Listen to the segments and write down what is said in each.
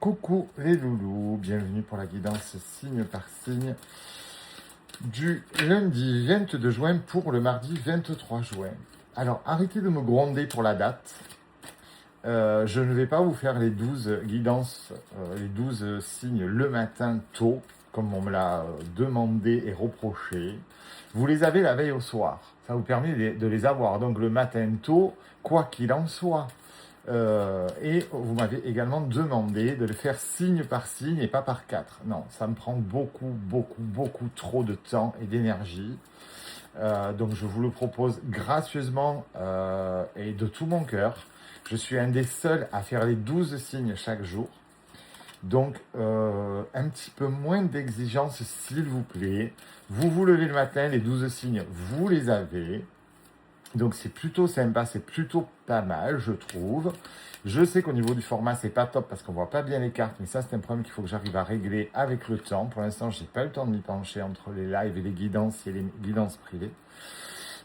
Coucou les loulous, bienvenue pour la guidance signe par signe du lundi 22 juin pour le mardi 23 juin. Alors arrêtez de me gronder pour la date. Je ne vais pas vous faire les 12 guidances, les 12 signes le matin tôt, comme on me l'a demandé et reproché. Vous les avez la veille au soir. Ça vous permet de les avoir donc le matin tôt, quoi qu'il en soit. Et vous m'avez également demandé de le faire signe par signe et pas par 4. Non, ça me prend beaucoup trop de temps et d'énergie. Donc je vous le propose gracieusement et de tout mon cœur. Je suis un des seuls à faire les 12 signes chaque jour. Donc un petit peu moins d'exigence s'il vous plaît. Vous vous levez le matin, les 12 signes, vous les avez. Donc c'est plutôt sympa, c'est plutôt pas mal, je trouve. Je sais qu'au niveau du format, c'est pas top parce qu'on voit pas bien les cartes, mais ça c'est un problème qu'il faut que j'arrive à régler avec le temps. Pour l'instant, j'ai pas eu le temps de m'y pencher entre les lives et les guidances et les guidances privées.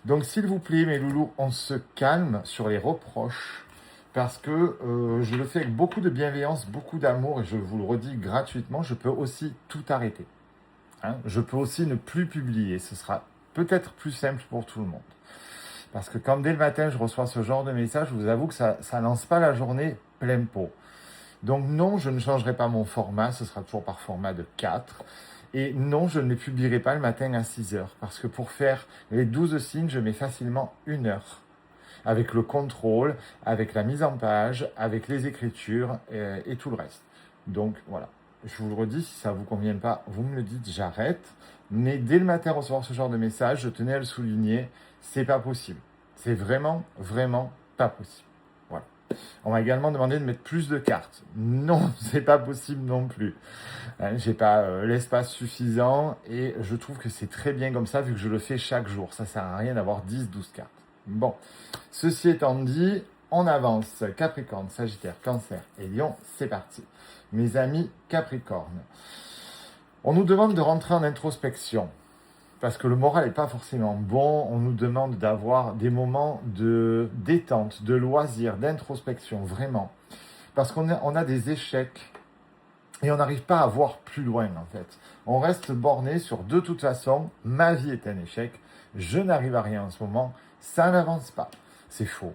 Donc s'il vous plaît, mes loulous, on se calme sur les reproches parce que je le fais avec beaucoup de bienveillance, beaucoup d'amour et je vous le redis gratuitement, je peux aussi tout arrêter. Hein, je peux aussi ne plus publier, ce sera peut-être plus simple pour tout le monde. Parce que quand dès le matin, je reçois ce genre de message, je vous avoue que ça ne lance pas la journée plein pot. Donc non, je ne changerai pas mon format, ce sera toujours par format de 4. Et non, je ne les publierai pas le matin à 6 heures. Parce que pour faire les 12 signes, je mets facilement 1 heure. Avec le contrôle, avec la mise en page, avec les écritures et tout le reste. Donc voilà, je vous le redis, si ça ne vous convient pas, vous me le dites, j'arrête. Mais dès le matin, recevoir ce genre de message, je tenais à le souligner, c'est pas possible. C'est vraiment pas possible. Voilà. On m'a également demandé de mettre plus de cartes. Non, c'est pas possible non plus. Hein, j'ai pas l'espace suffisant et je trouve que c'est très bien comme ça vu que je le fais chaque jour. Ça sert à rien d'avoir 10-12 cartes. Bon, ceci étant dit, on avance. Capricorne, Sagittaire, Cancer et Lion, c'est parti. Mes amis Capricorne. On nous demande de rentrer en introspection parce que le moral n'est pas forcément bon. On nous demande d'avoir des moments de détente, de loisir, d'introspection, vraiment. Parce qu'on a des échecs et on n'arrive pas à voir plus loin, en fait. On reste borné sur de toute façon, ma vie est un échec, je n'arrive à rien en ce moment, ça n'avance pas. C'est faux.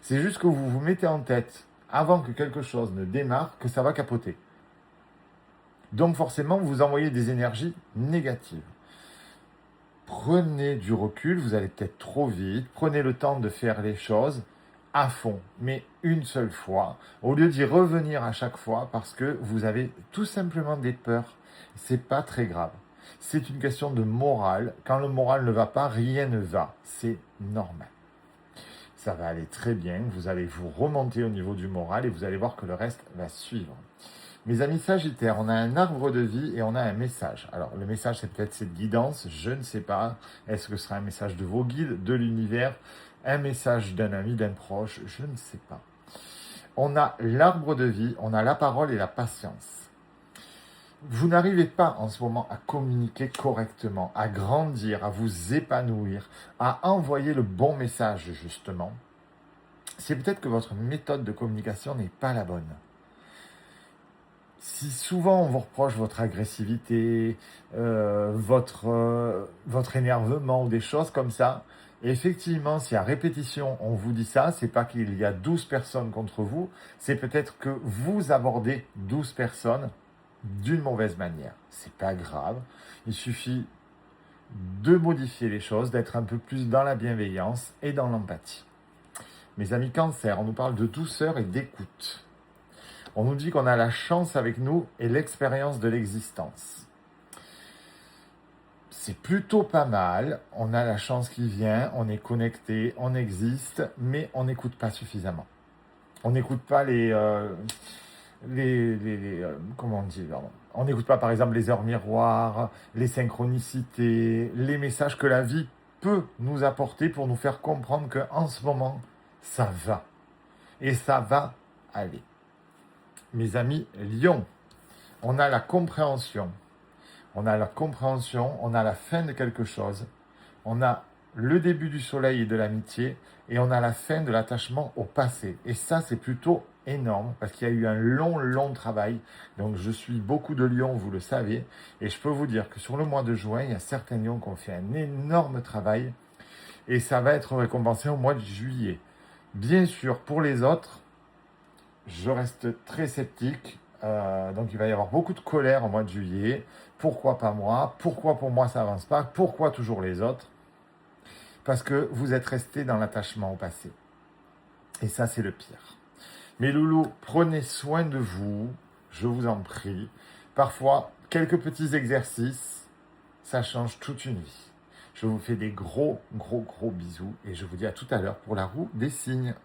C'est juste que vous vous mettez en tête, avant que quelque chose ne démarre, que ça va capoter. Donc forcément, vous envoyez des énergies négatives. Prenez du recul, vous allez peut-être trop vite, prenez le temps de faire les choses à fond, mais une seule fois, au lieu d'y revenir à chaque fois parce que vous avez tout simplement des peurs. C'est pas très grave. C'est une question de morale. Quand le moral ne va pas, rien ne va. C'est normal. Ça va aller très bien. Vous allez vous remonter au niveau du moral et vous allez voir que le reste va suivre. Mes amis Sagittaires, on a un arbre de vie et on a un message. Alors, le message, c'est peut-être cette guidance, je ne sais pas. Est-ce que ce sera un message de vos guides, de l'univers, un message d'un ami, d'un proche, je ne sais pas. On a l'arbre de vie, on a la parole et la patience. Vous n'arrivez pas en ce moment à communiquer correctement, à grandir, à vous épanouir, à envoyer le bon message, justement. C'est peut-être que votre méthode de communication n'est pas la bonne. Si souvent on vous reproche votre agressivité, votre énervement ou des choses comme ça, effectivement, si à répétition on vous dit ça, c'est pas qu'il y a 12 personnes contre vous, c'est peut-être que vous abordez 12 personnes d'une mauvaise manière. C'est pas grave, il suffit de modifier les choses, d'être un peu plus dans la bienveillance et dans l'empathie. Mes amis Cancer, on nous parle de douceur et d'écoute. On nous dit qu'on a la chance avec nous et l'expérience de l'existence. C'est plutôt pas mal, on a la chance qui vient, on est connecté, on existe, mais on n'écoute pas suffisamment. On n'écoute pas comment dire, on n'écoute pas par exemple les heures miroirs, les synchronicités, les messages que la vie peut nous apporter pour nous faire comprendre qu'en ce moment, ça va. Et ça va aller. Mes amis Lion, on a la compréhension. On a la compréhension, on a la fin de quelque chose. On a le début du soleil et de l'amitié, et on a la fin de l'attachement au passé. Et ça, c'est plutôt énorme, parce qu'il y a eu un long, long travail. Donc, je suis beaucoup de lions, vous le savez, et je peux vous dire que sur le mois de juin, il y a certains lions qui ont fait un énorme travail, et ça va être récompensé au mois de juillet. Bien sûr, pour les autres, je reste très sceptique. Donc il va y avoir beaucoup de colère au mois de juillet. Pourquoi pas moi? Pourquoi pour moi ça avance pas? Pourquoi toujours les autres? Parce que vous êtes resté dans l'attachement au passé. Et ça, c'est le pire. Mes loulous, prenez soin de vous. Je vous en prie. Parfois, quelques petits exercices, ça change toute une vie. Je vous fais des gros, gros, gros bisous. Et je vous dis à tout à l'heure pour la roue des signes.